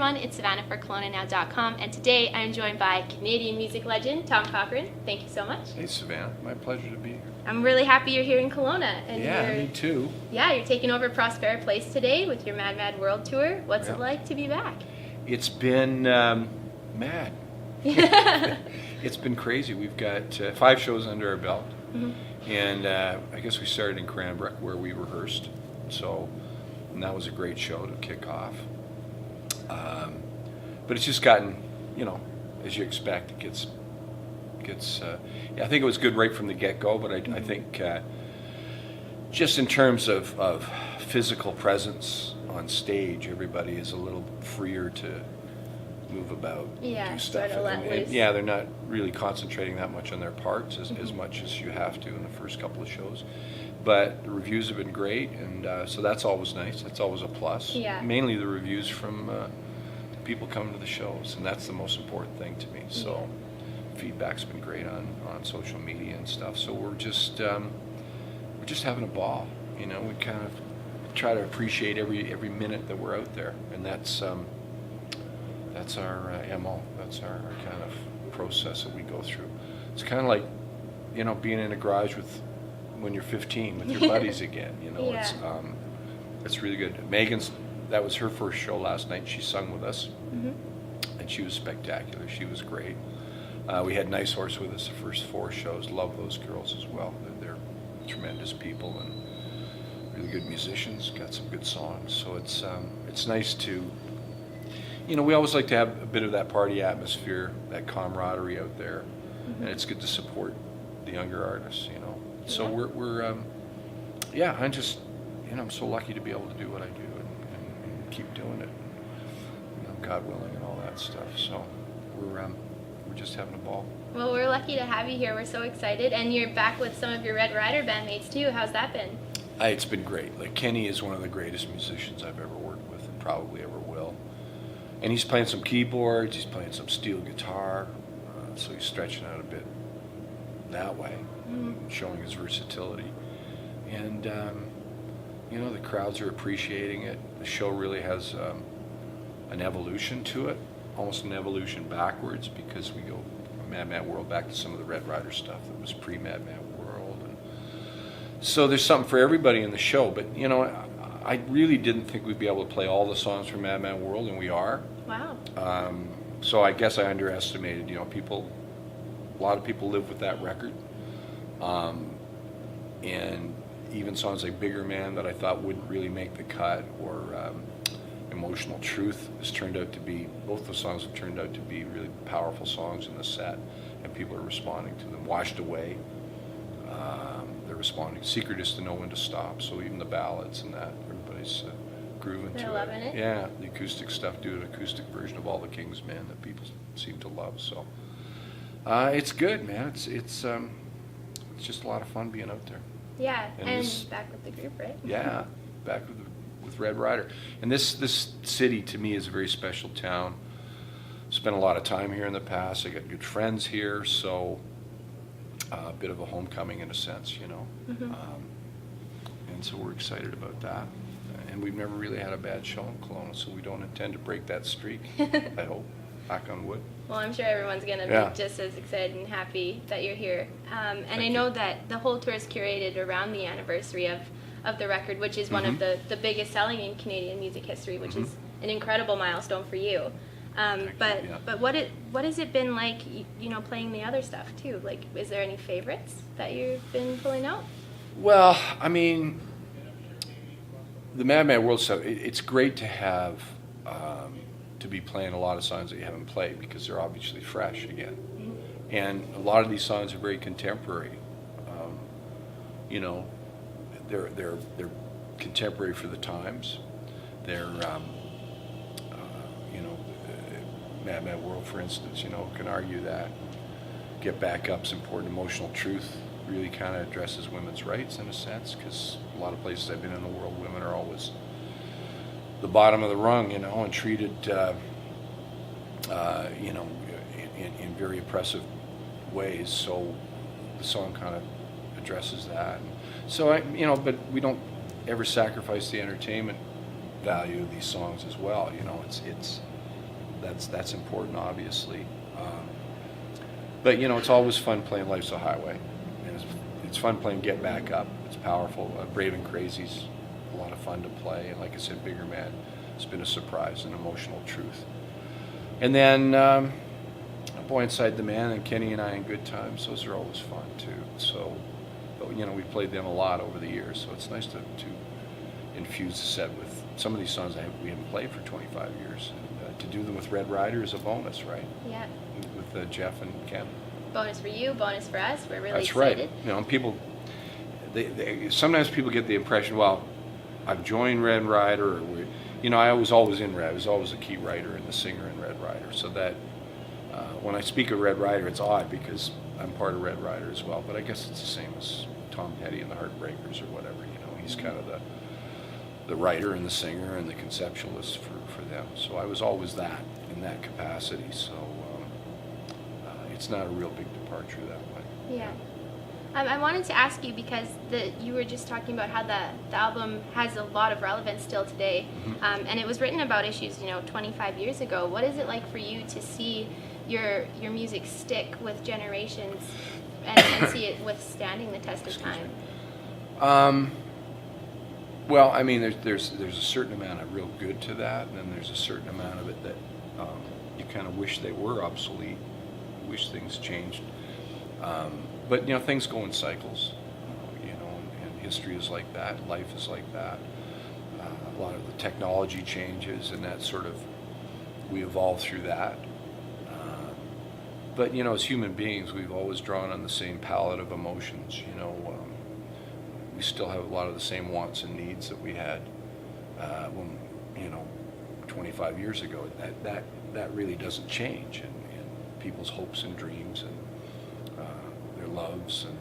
everyone. It's Savannah for KelownaNow.com, and today I'm joined by Canadian music legend Tom Cochrane. Thank you so much. Hey, Savannah. My pleasure to be here. I'm really happy you're here in Kelowna. And Yeah, me too. Yeah, you're taking over Prospera Place today with your Mad Mad World Tour. What's it like to be back? It's been mad. It's been crazy. We've got 5 shows under our belt. And I guess we started in Cranbrook where we rehearsed. And that was a great show to kick off. But it's just gotten, as you expect, it gets. I think it was good right from the get-go. But I think just in terms of physical presence on stage, everybody is a little freer to move about, do stuff. And they're not really concentrating that much on their parts as much as you have to in the first couple of shows. But the reviews have been great, and so that's always nice. That's always a plus. Yeah. Mainly the reviews from people coming to the shows, and that's the most important thing to me. So feedback's been great on social media and stuff. So we're just having a ball. We kind of try to appreciate every minute that we're out there, and that's our MO. That's our kind of process that we go through. It's kind of like being in a garage when you're 15 with your buddies again. It's really good. Megan's, that was her first show last night. She sung with us, and she was spectacular. She was great. We had Nice Horse with us the first 4 shows. Love those girls as well. They're tremendous people and really good musicians. Got some good songs. So it's nice to, we always like to have a bit of that party atmosphere, that camaraderie out there, and it's good to support the younger artists. So we're I'm just, I'm so lucky to be able to do what I do and keep doing it, God willing and all that stuff. So we're just having a ball. Well, we're lucky to have you here. We're so excited, and you're back with some of your Red Rider bandmates too. How's that been? It's been great. Like, Kenny is one of the greatest musicians I've ever worked with and probably ever will. And he's playing some keyboards, he's playing some steel guitar, so he's stretching out a bit that way, showing his versatility. And, the crowds are appreciating it. The show really has an evolution to it, almost an evolution backwards, because we go from Mad Mad World back to some of the Red Rider stuff that was pre-Mad Mad World. And so there's something for everybody in the show. But, I really didn't think we'd be able to play all the songs from Mad Mad World, and we are. Wow. So I guess I underestimated, a lot of people live with that record. And even songs like Bigger Man that I thought wouldn't really make the cut, or Emotional Truth has turned out to be, both the songs have turned out to be really powerful songs in the set, and people are responding to them. Washed Away, they're responding. Secret Is to Know When to Stop, so even the ballads and that, everybody's grooving to it. They're loving it? Yeah, the acoustic stuff, do an acoustic version of All the King's Men that people seem to love. So it's good, man. It's just a lot of fun being out there. Yeah, and back with the group, right? Yeah, back with Red Rider. And this city, to me, is a very special town. Spent a lot of time here in the past. I got good friends here, so a bit of a homecoming in a sense, and so we're excited about that. And we've never really had a bad show in Kelowna, so we don't intend to break that streak, I hope. Knock on wood. Well, I'm sure everyone's going to be just as excited and happy that you're here. And I know that the whole tour is curated around the anniversary of the record, which is one of the biggest selling in Canadian music history, which is an incredible milestone for you. But what has it been like, playing the other stuff too? Like, is there any favorites that you've been pulling out? Well, I mean, the Mad Mad World stuff, it's great to have, to be playing a lot of songs that you haven't played, because they're obviously fresh again. And a lot of these songs are very contemporary. They're contemporary for the times. They're Mad Mad World, for instance, can argue that. Get Back Up's important. Emotional Truth really kind of addresses women's rights in a sense, because a lot of places I've been in the world, women are always the bottom of the rung, and treated, in very oppressive ways. So the song kind of addresses that. So but we don't ever sacrifice the entertainment value of these songs as well. that's important, obviously. But it's always fun playing Life's a Highway. And it's fun playing Get Back Up. It's powerful. Brave and Crazy's a lot of fun to play. And like I said, Bigger Man, it's been a surprise, an emotional truth. And then Boy Inside the Man and Kenny and I in Good Times, those are always fun too. So, but, we've played them a lot over the years, so it's nice to infuse the set with some of these songs we haven't played for 25 years. And, to do them with Red Rider is a bonus, right? Yeah. With Jeff and Ken. Bonus for you, bonus for us. We're really That's excited. Right. And people, sometimes people get the impression, well, I've joined Red Rider, or I was always in Red. I was always a key writer and the singer in Red Rider. So that when I speak of Red Rider, it's odd because I'm part of Red Rider as well. But I guess it's the same as Tom Petty and the Heartbreakers or whatever. He's kind of the writer and the singer and the conceptualist for them. So I was always that in that capacity. So it's not a real big departure that way. Yeah. I wanted to ask you because you were just talking about how the album has a lot of relevance still today, and it was written about issues 25 years ago. What is it like for you to see your music stick with generations and see it withstanding the test of time? Well, I mean, there's a certain amount of real good to that, and then there's a certain amount of it that you kind of wish they were obsolete, wish things changed. But things go in cycles, and history is like that, life is like that. A lot of the technology changes, and that sort of, we evolve through that. But as human beings, we've always drawn on the same palette of emotions. We still have a lot of the same wants and needs that we had when 25 years ago. That really doesn't change, and people's hopes and dreams and their loves and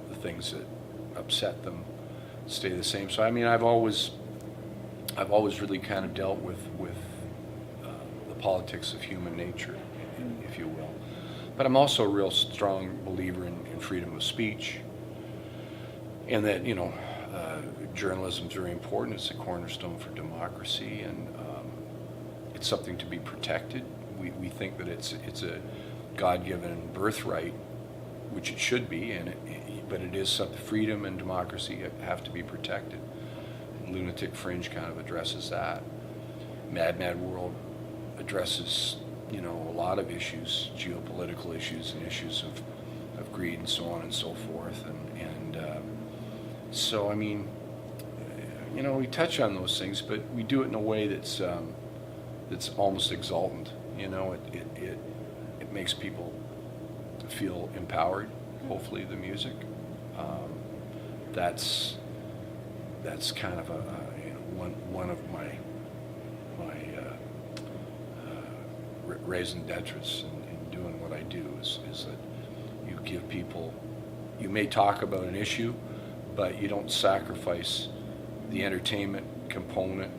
the things that upset them stay the same. So I mean, I've always really kind of dealt with the politics of human nature, if you will. But I'm also a real strong believer in freedom of speech, and that journalism is very important. It's a cornerstone for democracy, and it's something to be protected. We think that it's a God-given birthright, which it should be, but it is something. Freedom and democracy have to be protected. Lunatic Fringe kind of addresses that. Mad World addresses a lot of issues, geopolitical issues and issues of greed and so on and so forth, and so I mean, we touch on those things, but we do it in a way that's almost exultant. It makes people feel empowered. Hopefully, the music. That's kind of one of my raison d'etres in doing what I do is that you give people. You may talk about an issue, but you don't sacrifice the entertainment component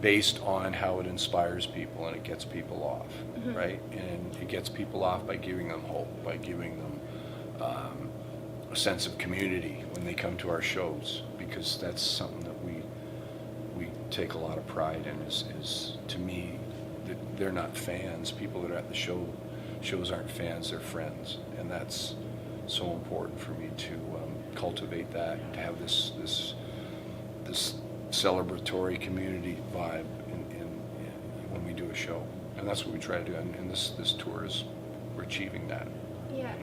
based on how it inspires people and it gets people off, right? And it gets people off by giving them hope, by giving them a sense of community when they come to our shows, because that's something that we take a lot of pride in. Is to me, that they're not fans. People that are at the shows aren't fans; they're friends, and that's so important for me to cultivate that, to have this celebratory community vibe when we do a show, and that's what we try to do. And this tour we're achieving that. Yeah,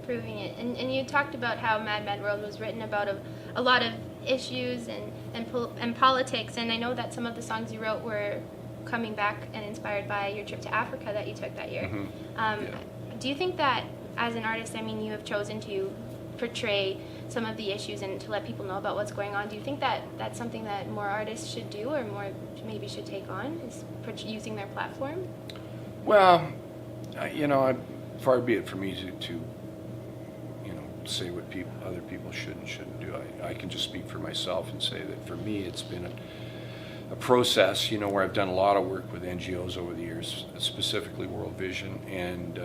proving it. And you talked about how Mad World was written about a lot of issues and politics, and I know that some of the songs you wrote were coming back and inspired by your trip to Africa that you took that year. Do you think that as an artist, I mean, you have chosen to portray some of the issues and to let people know about what's going on? Do you think that that's something that more artists should do, or more maybe should take on, is using their platform? Well, far be it for me to say what other people should and shouldn't do. I can just speak for myself and say that for me, it's been a process, where I've done a lot of work with NGOs over the years, specifically World Vision, and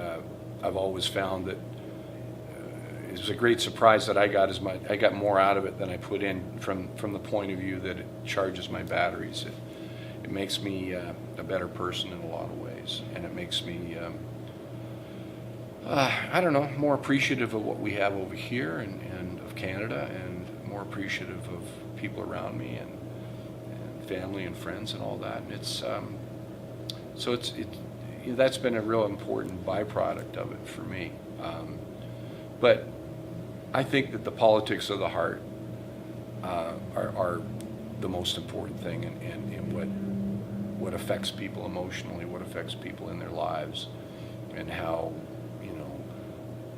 I've always found that it was a great surprise that I got more out of it than I put in from the point of view that it charges my batteries. It makes me a better person in a lot of ways, and it makes me, I don't know, more appreciative of what we have over here and of Canada, and more appreciative of people around me and family and friends and all that. And it's so that's been a real important byproduct of it for me. But I think that the politics of the heart are the most important thing, and what affects people emotionally, what affects people in their lives, and how,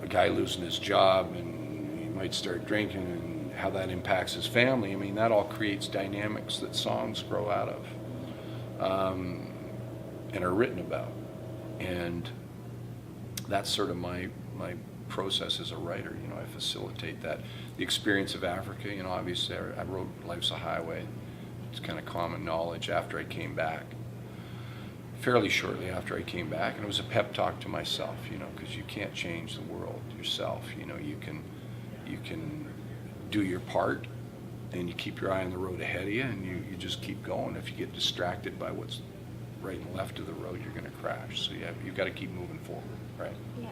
a guy losing his job and he might start drinking, and how that impacts his family. I mean, that all creates dynamics that songs grow out of, and are written about. And that's sort of my process as a writer. I facilitate that. The experience of Africa, obviously I wrote Life's a Highway. It's kind of common knowledge after I came back, fairly shortly after I came back, and it was a pep talk to myself, because you can't change the world yourself. You can do your part, and you keep your eye on the road ahead of you, and you just keep going. If you get distracted by what's right and left of the road, you're going to crash. So you've got to keep moving forward, right? Yeah.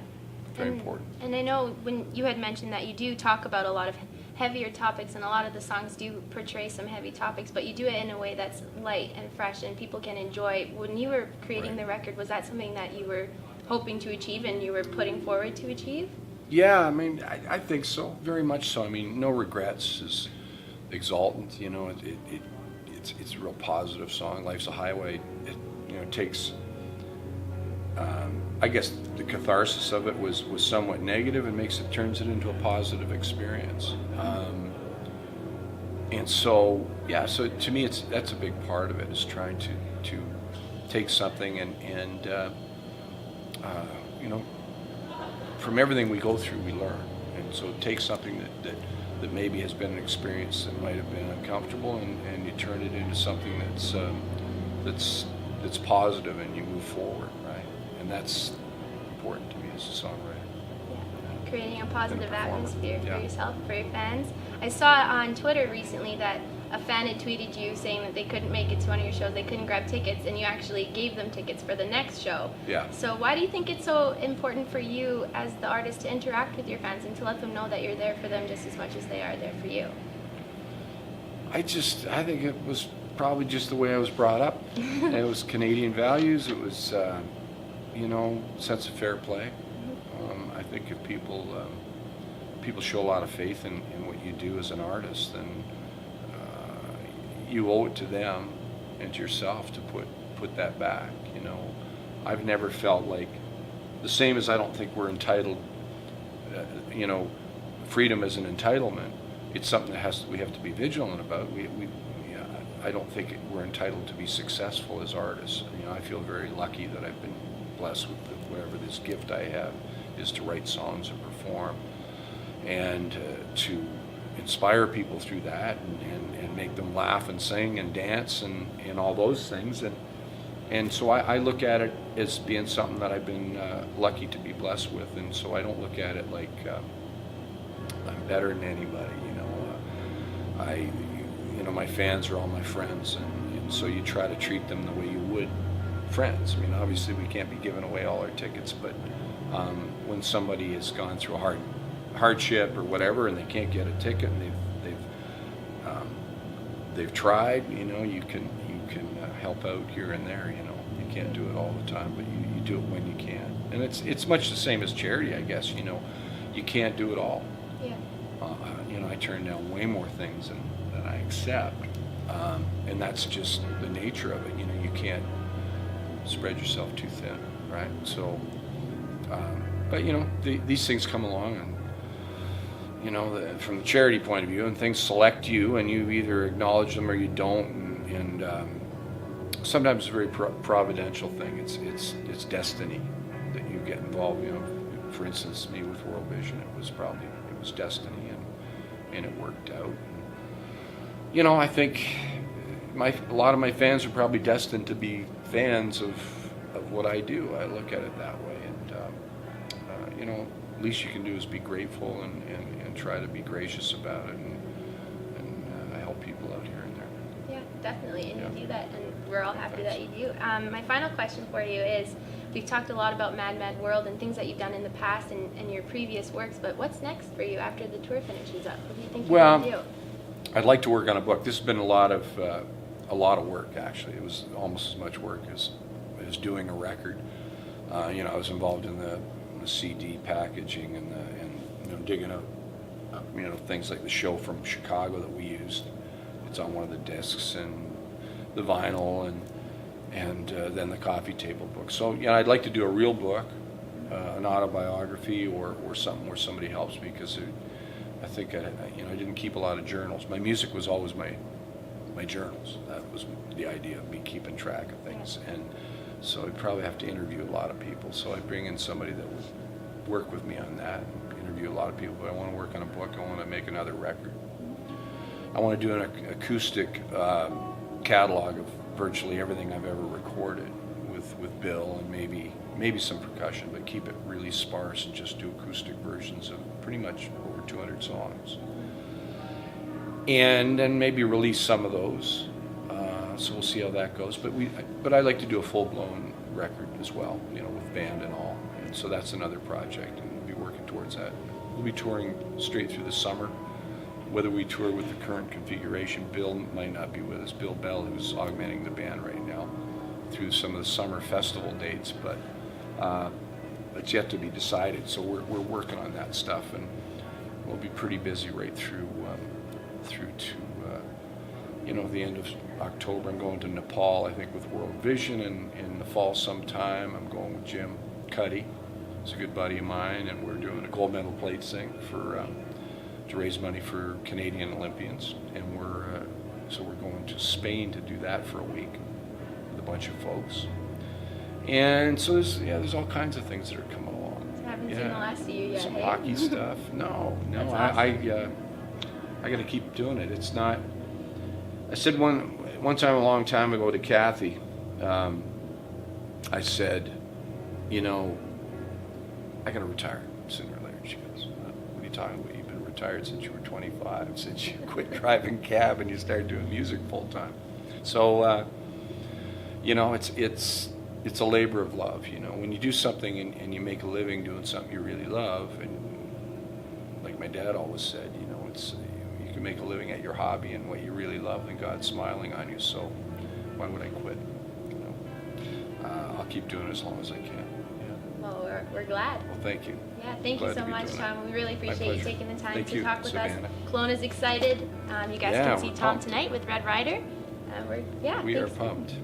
Very important. And I know when you had mentioned that you do talk about a lot of heavier topics, and a lot of the songs do portray some heavy topics, but you do it in a way that's light and fresh and people can enjoy. When you were creating the record, was that something that you were hoping to achieve and you were putting forward to achieve? Yeah, I mean, I think so, very much so. I mean, No Regrets is exultant, it's a real positive song. Life's a Highway, it takes, I guess the catharsis of it was somewhat negative, and turns it into a positive experience. And so, so to me, that's a big part of it, is trying to take something and from everything we go through, we learn. And so take something that maybe has been an experience that might have been uncomfortable, and you turn it into something that's positive, and you move forward, right? And that's important to me as a songwriter. Yeah. Creating a positive atmosphere for yourself, for your fans. I saw on Twitter recently that a fan had tweeted you saying that they couldn't make it to one of your shows, they couldn't grab tickets, and you actually gave them tickets for the next show. Yeah. So why do you think it's so important for you as the artist to interact with your fans and to let them know that you're there for them just as much as they are there for you? I think it was probably just the way I was brought up. It was Canadian values. It was, sense of fair play. I think if people show a lot of faith in what you do as an artist, then you owe it to them and to yourself to put that back. I've never felt like, the same as I don't think we're entitled. Freedom is an entitlement. It's something that we have to be vigilant about. I don't think we're entitled to be successful as artists. I feel very lucky that I've been blessed with whatever this gift I have is, to write songs and perform, and to inspire people through that, and make them laugh and sing and dance and all those things. And so I look at it as being something that I've been lucky to be blessed with, and so I don't look at it like I'm better than anybody. My fans are all my friends, and so you try to treat them the way you would friends. Obviously we can't be giving away all our tickets, but when somebody has gone through a hardship or whatever, and they can't get a ticket, and they've tried, you can help out here and there. You can't do it all the time, but you do it when you can. And it's much the same as charity, I guess. You can't do it all. Yeah. I turn down way more things than I accept, and that's just the nature of it. You can't spread yourself too thin, right? So, but these things come along, and from the charity point of view, and things select you, and you either acknowledge them or you don't, and sometimes it's a very providential thing. It's destiny that you get involved. For instance, me with World Vision, it was destiny, and it worked out. I think a lot of my fans are probably destined to be fans of what I do. I look at it that way, and least you can do is be grateful and try to be gracious about it, and help people out here and there. Yeah, definitely, and you do that, and we're all happy that you do. My final question for you is, we've talked a lot about Mad Mad World and things that you've done in the past and your previous works, but what's next for you after the tour finishes up? What do you think you're going to do? I'd like to work on a book. This has been a lot of work, actually. It was almost as much work as doing a record. I was involved in the CD packaging and digging up things like the show from Chicago that we used. It's on one of the discs, and the vinyl, and then the coffee table book. So I'd like to do a real book, an autobiography, or something where somebody helps me, because I think I didn't keep a lot of journals. My music was always my journals. That was the idea of me keeping track of things, and so I'd probably have to interview a lot of people. So I'd bring in somebody that would work with me on that, interview a lot of people. But I want to work on a book. I want to make another record. I want to do an acoustic catalog of virtually everything I've ever recorded with Bill, and maybe some percussion, but keep it really sparse and just do acoustic versions of pretty much over 200 songs. And then maybe release some of those. So we'll see how that goes. But I'd like to do a full-blown record as well, with band and all. And so that's another project, and we'll be working towards that. We'll be touring straight through the summer. Whether we tour with the current configuration, Bill might not be with us. Bill Bell, who's augmenting the band right now, through some of the summer festival dates, but it's yet to be decided. So we're working on that stuff, and we'll be pretty busy right through to the end of October. I'm going to Nepal, I think, with World Vision, and in the fall sometime I'm going with Jim Cuddy. He's a good buddy of mine, and we're doing a gold medal plate thing to raise money for Canadian Olympians, and we're going to Spain to do that for a week with a bunch of folks. And so there's all kinds of things that are coming along. So I haven't seen the last of you yet. Some hey? hockey stuff. No, That's awesome. I got to keep doing it. It's not. I said one time a long time ago to Kathy, I said, I got to retire sooner or later. She goes, what are you talking about? You've been retired since you were 25, since you quit driving cab and you started doing music full time. So, it's a labor of love. When you do something and you make a living doing something you really love, and like my dad always said, it's you can make a living at your hobby and what you really love, and God's smiling on you. So why would I quit? I'll keep doing it as long as I can. Yeah. Well, we're glad. Well, thank you. Yeah, thank you so much, Tom. We really appreciate you taking the time to talk with Savannah. us. Kelowna's excited. You guys can see Tom tonight with Red Rider. We are pumped.